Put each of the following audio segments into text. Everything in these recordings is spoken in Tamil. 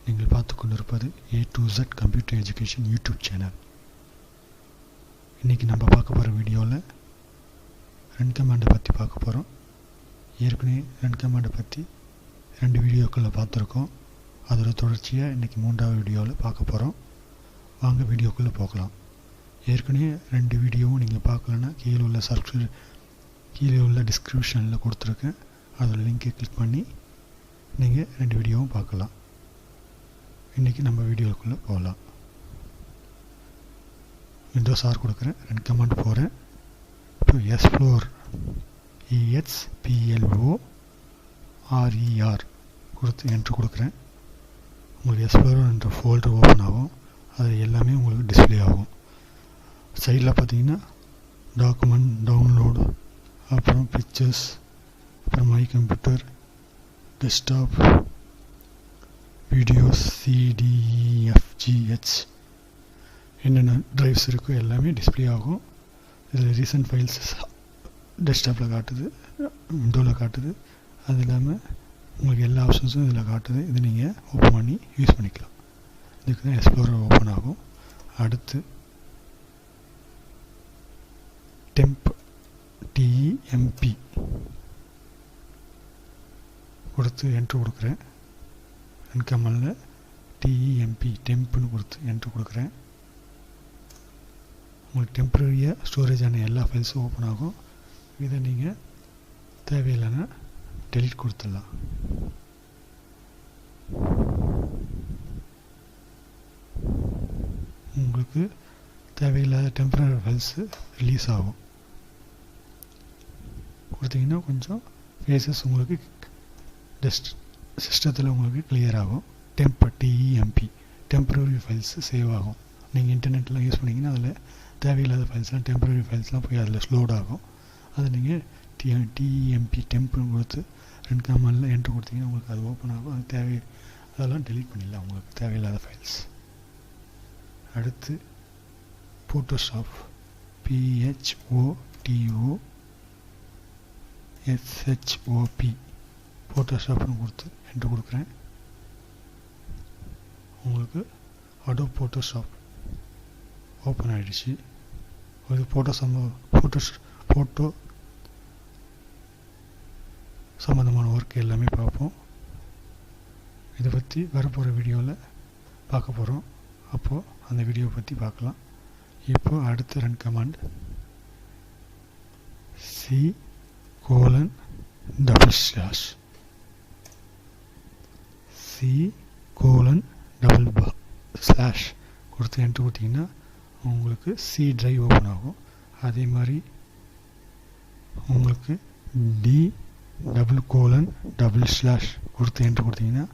நீங்கள் பார்த்து கொண்டிருப்பது A to Z computer education YouTube channel. இன்றைக்கி நம்ம பார்க்க போகிற வீடியோவில் ரன் கமாண்டை பற்றி பார்க்க போகிறோம். ஏற்கனவே ரன் கமாண்டை பற்றி 2 வீடியோக்களில் பார்த்துருக்கோம். அதோட தொடர்ச்சியாக இன்றைக்கி 3வது வீடியோவில் பார்க்க போகிறோம். வாங்க வீடியோக்குள்ளே போகலாம். ஏற்கனவே 2 வீடியோவும் நீங்கள் பார்க்கலன்னா கீழே உள்ள டிஸ்கிரிப்ஷனில் கொடுத்துருக்கேன். அதோட லிங்கை கிளிக் பண்ணி நீங்கள் 2 வீடியோவும் பார்க்கலாம். இன்றைக்கி நம்ம வீடியோக்குள்ளே போகலாம். விண்டோஸ் ஆர் கொடுக்குறேன், ரன் கமாண்ட் போகிறேன். இப்போ எக்ஸ்ப்ளோர் EXPLORER கொடுத்து என்ட்ரு கொடுக்குறேன். உங்களுக்கு எக்ஸ்ப்ளோரர் என்ற ஃபோல்டர் ஓப்பன் ஆகும். அது எல்லாமே உங்களுக்கு டிஸ்பிளே ஆகும். சைடில் பார்த்தீங்கன்னா டாக்குமெண்ட், டவுன்லோடு, அப்புறம் பிக்சர்ஸ், அப்புறம் my computer, desktop, videos, CDEFGH என்னென்ன ட்ரைவ்ஸ் இருக்கோ எல்லாமே டிஸ்பிளே ஆகும். இதில் ரீசன்ட் ஃபைல்ஸ் டெஸ்க்டாப்பில் காட்டுது, விண்டோவில் காட்டுது. அது இல்லாமல் உங்களுக்கு எல்லா ஆப்ஷன்ஸும் இதில் காட்டுது. இது நீங்கள் ஓப்பன் பண்ணி யூஸ் பண்ணிக்கலாம். இதுக்கு தான் எக்ஸ்ப்ளோரர் ஓப்பன் ஆகும். அடுத்து TEMP கொடுத்து என்ட்ரு கொடுக்குறேன். ரன் கமாண்டில் டெம்ப்னு கொடுத்து என்ட்ரு கொடுக்குறேன். உங்களுக்கு டெம்பரரியாக ஸ்டோரேஜான எல்லா ஃபைல்ஸும் ஓப்பன் ஆகும். இதை நீங்கள் தேவையில்லைன்னா டெலீட் கொடுத்துடலாம். உங்களுக்கு தேவையில்லாத டெம்பரரி ஃபைல்ஸு ரிலீஸ் ஆகும். கொடுத்தீங்கன்னா கொஞ்சம் ஃபேஸஸ் உங்களுக்கு சிஸ்டத்தில் உங்களுக்கு கிளியர் ஆகும். TEMP டெம்பரரி ஃபைல்ஸு சேவ் ஆகும். நீங்கள் இன்டர்நெட்லாம் யூஸ் பண்ணிங்கன்னா அதில் தேவையில்லாத ஃபைல்ஸ்லாம், டெம்பரரி ஃபைல்ஸ்லாம் போய் அதில் ஸ்லோட் ஆகும். அதை நீங்கள் டெம்ப்னு கொடுத்து ரன் கமாண்டில் என்ட்ரு கொடுத்தீங்கன்னா உங்களுக்கு அது ஓப்பன் ஆகும். அது அதெல்லாம் டெலீட் பண்ணிடலாம் உங்களுக்கு தேவையில்லாத ஃபைல்ஸ். அடுத்து ஃபோட்டோஷாப் PHOTOSHOP ஃபோட்டோஷாப்னு கொடுத்து என்ட்ரு கொடுக்குறேன். உங்களுக்கு அடோப் ஃபோட்டோஷாப் ஓப்பன் ஆகிடுச்சு. ஒரு ஃபோட்டோ சம்மந்தமான ஒர்க் எல்லாமே பார்ப்போம். இதை பற்றி வரப்போகிற வீடியோவில் பார்க்க போகிறோம். அப்போது அந்த வீடியோவை பற்றி பார்க்கலாம். இப்போ அடுத்த ரன் கமாண்ட் C:// C:// கொடுத்து என்ட்ரு கொடுத்தீங்கன்னா உங்களுக்கு C டிரைவ் ஓப்பன் ஆகும். அதே மாதிரி உங்களுக்கு D:// கொடுத்து என்ட்ரு கொடுத்தீங்கன்னா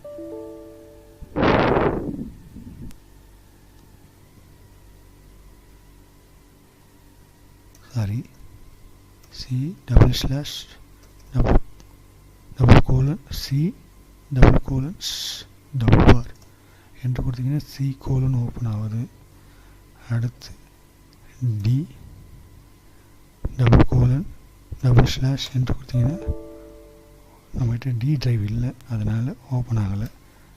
C:// என்று கொடுத்தீங்கன்னா C: ஓப்பன் ஆகுது. அடுத்து D:// என்று கொடுத்தீங்கன்னா நம்மகிட்ட D டிரைவ் இல்லை, அதனால் ஓப்பன் ஆகலை.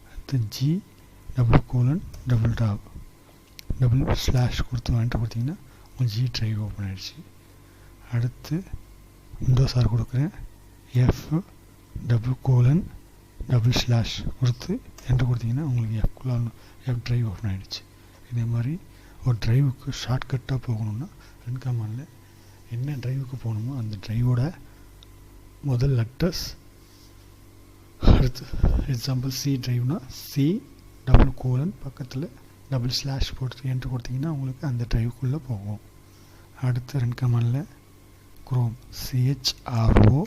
அடுத்து G:// கொடுத்து என்ட்ரு கொடுத்தீங்கன்னா உங்களுக்கு G டிரைவ் ஓப்பன் ஆகிடுச்சு. அடுத்து விண்டோஸ் ஆர் கொடுக்குறேன். F:// கொடுத்து என்ட்ரு கொடுத்தீங்கன்னா உங்களுக்கு F டிரைவ் ஓப்பன் ஆகிடுச்சு. இதே மாதிரி ஒரு டிரைவுக்கு ஷார்ட்கட்டாக போகணுன்னா ரன் கமாண்டில் என்ன டிரைவுக்கு போகணுமோ அந்த டிரைவோட முதல் லெட்டர்ஸ், அடுத்து எக்ஸாம்பிள் C டிரைவ்னா C: பக்கத்தில் / போட்டு என்ட்ரு கொடுத்தீங்கன்னா உங்களுக்கு அந்த டிரைவுக்குள்ளே போகும். அடுத்து ரன் கமாண்டில் குரோம் CHROME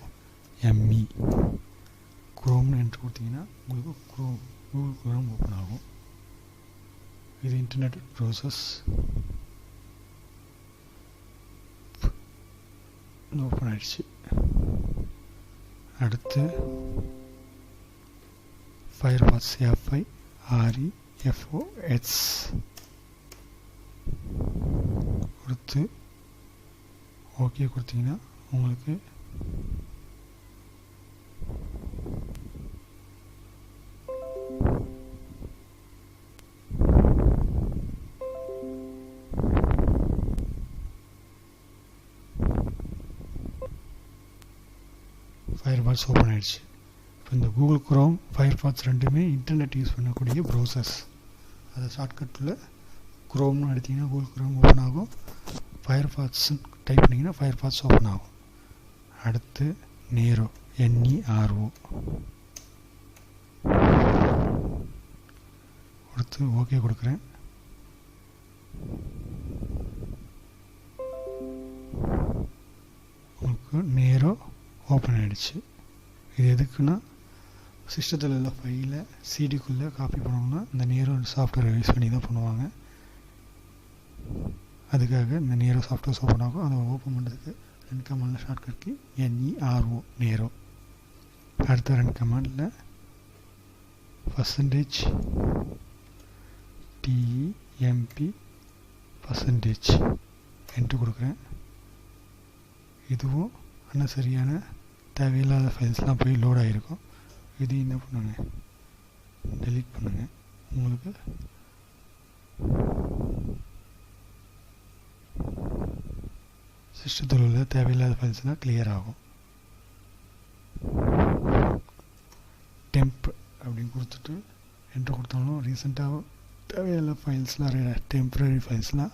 குரோம்னு என்ட்ரு கொடுத்தீங்கன்னா உங்களுக்கு கூகுள் குரோம் ஓப்பன் ஆகும். இது இன்டர்நெட் ப்ரௌசர்ஸ் ஓப்பன் ஆகிடுச்சு. அடுத்து ஃபயர்பாக்ஸ் FIREFOX கொடுத்து ஓகே கொடுத்தீங்கன்னா உங்களுக்கு ஃபயர்பாக்ஸ் ஓப்பன் ஆகிடுச்சு. இப்போ இந்த கூகுள் குரோம், ஃபயர்பாக்ஸ் ரெண்டுமே இன்டர்நெட் யூஸ் பண்ணக்கூடிய ப்ரௌசர்ஸ். அதை ஷார்ட்கட்டில் குரோம்னு எடுத்திங்கன்னா கூகுள் குரோம் ஓப்பன் ஆகும், ஃபயர்பாக்ஸ் டைப் பண்ணிங்கன்னா ஃபயர்பாக்ஸ் ஓப்பன் ஆகும். அடுத்து நேரோ, NERO கொடுத்து ஓகே கொடுக்குறேன். உங்களுக்கு நேரோ ஓப்பன் ஆகிடுச்சு. இது எதுக்குன்னா சிஸ்டத்தில் உள்ள ஃபைலை சிடிக்குள்ளே காப்பி பண்ணோம்னா இந்த நேரோ சாஃப்ட்வேரை யூஸ் பண்ணி தான் பண்ணுவாங்க. அதுக்காக இந்த நேரோ சாஃப்ட்வேர்ஸ் ஓப்பன் ஆகும். அதை ஓப்பன் பண்ணுறதுக்கு 2 கமாண்டில் ஷார்ட்கட்க்கு NERO நேரோ. அடுத்த 2 கமாண்டில் %TEMP என்று கொடுக்குறேன். இதுவும் ஆனால் சரியான தேவையில்லாத ஃபைல்ஸ்லாம் போய் லோட் ஆகிருக்கும். இது என்ன பண்ணுங்க, டெலீட் பண்ணுங்கள். உங்களுக்கு சிஸ்டத்தில் உள்ள தேவையில்லாத ஃபைல்ஸ்லாம் கிளியர் ஆகும். டெம்ப் அப்படின்னு கொடுத்துட்டு என்ட்ரு கொடுத்தாலும் ரீசெண்டாக தேவையில்லாத ஃபைல்ஸ்லாம் டெம்ப்ரரி ஃபைல்ஸ்லாம்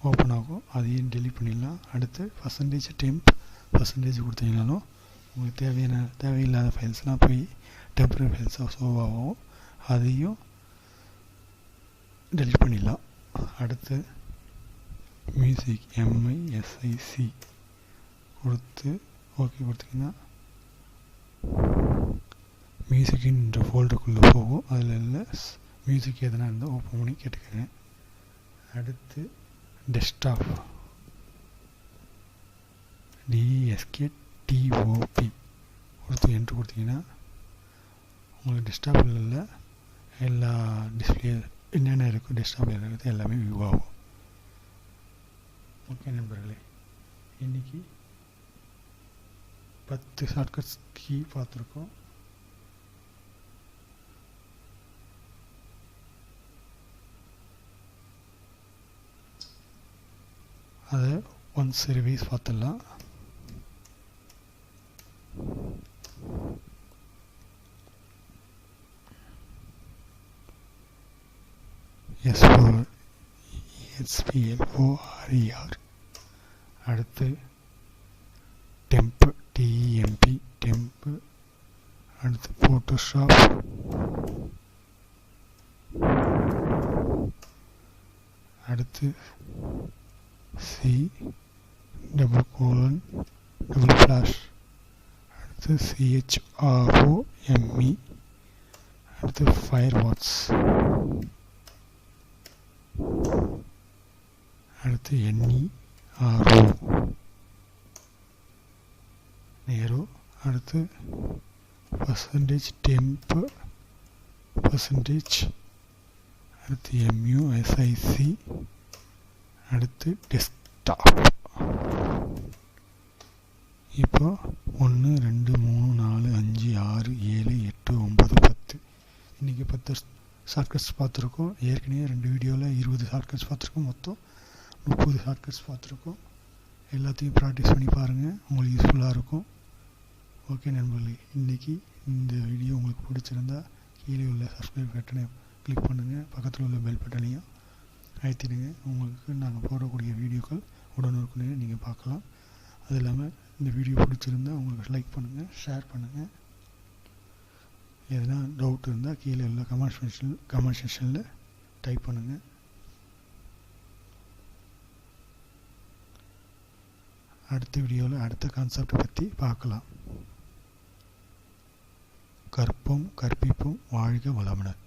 ஓப்பன் ஆகும். அதையும் டெலீட் பண்ணிடலாம். அடுத்து %temp கொடுத்தீங்கனாலும் உங்களுக்கு தேவையில்லாத ஃபைல்ஸ்லாம் போய் டெம்ப்ரரி ஃபைல்ஸாக ஷோ ஆகும். அதையும் டெலீட் பண்ணிடலாம். அடுத்து மியூசிக், MISIC கொடுத்து ஓகே கொடுத்தீங்கன்னா மியூசிக்கின்ற ஃபோல்டருக்குள்ளே போகும். அதில் இல்லை மியூசிக் எதனா இருந்தால் ஓப்பன் பண்ணி கேட்டுக்கோங்க. அடுத்து டெஸ்க்டாப், DESKTOP கொடுத்து என்ட்ரு கொடுத்தீங்கன்னா உங்களுக்கு டெஸ்க்டாப்பில் உள்ள எல்லா டிஸ்பிளே என்னென்ன இருக்கும் டெஸ்க்டாப்பில் இருக்கிறது எல்லாமே வியூ ஆகும். ஓகே நண்பர்களே, இன்றைக்கி 10 ஷார்ட்கட்ஸ் கீ பார்த்துருக்கோம். அதை ஒன்ஸ் ரிவைஸ் பார்த்துடலாம். SPLORER. அடுத்து டெம்ப், TEMP டெம்ப். அடுத்து ஃபோட்டோஷாப். அடுத்து C:\\. அடுத்து CHROME. அடுத்து ஃபயர்பாக்ஸ். அடுத்து NERO நேரோ. அடுத்து %temp அடுத்து MUSIC. அடுத்து டெஸ்க்டாப். இப்போ 1 2 3 4 5 6 7 8 9 10 இன்றைக்கி 10 ஷார்ட்கட்ஸ் பார்த்துருக்கோம். ஏற்கனவே 2 வீடியோவில் 20 ஷார்ட்கட்ஸ் பார்த்துருக்கோம். மொத்தம் 30 ஷார்ட்கட்ஸ் பார்த்துருக்கோம். எல்லாத்தையும் ப்ராக்டிஸ் பண்ணி பாருங்கள், உங்களுக்கு யூஸ்ஃபுல்லாக இருக்கும். ஓகே நண்பர்களே, இன்றைக்கி இந்த வீடியோ உங்களுக்கு பிடிச்சிருந்தா கீழே உள்ள சப்ஸ்கிரைப் பட்டனை கிளிக் பண்ணுங்கள். பக்கத்தில் உள்ள பெல் பட்டனையும் அழுத்திடுங்க. உங்களுக்கு நாங்கள் போடக்கூடிய வீடியோக்கள் உடனுக்குடனே நீங்கள் பார்க்கலாம். அது இல்லாமல் இந்த வீடியோ பிடிச்சிருந்தால் உங்களுக்கு லைக் பண்ணுங்கள், ஷேர் பண்ணுங்கள். எதனா டவுட் இருந்தால் கீழே உள்ள கமெண்ட் செக்ஷனில் டைப் பண்ணுங்கள். அடுத்த வீடியோவில் அடுத்த கான்செப்டை பற்றி பார்க்கலாம். கற்போம், கற்பிப்போம், வாழ்க வளமுடன்.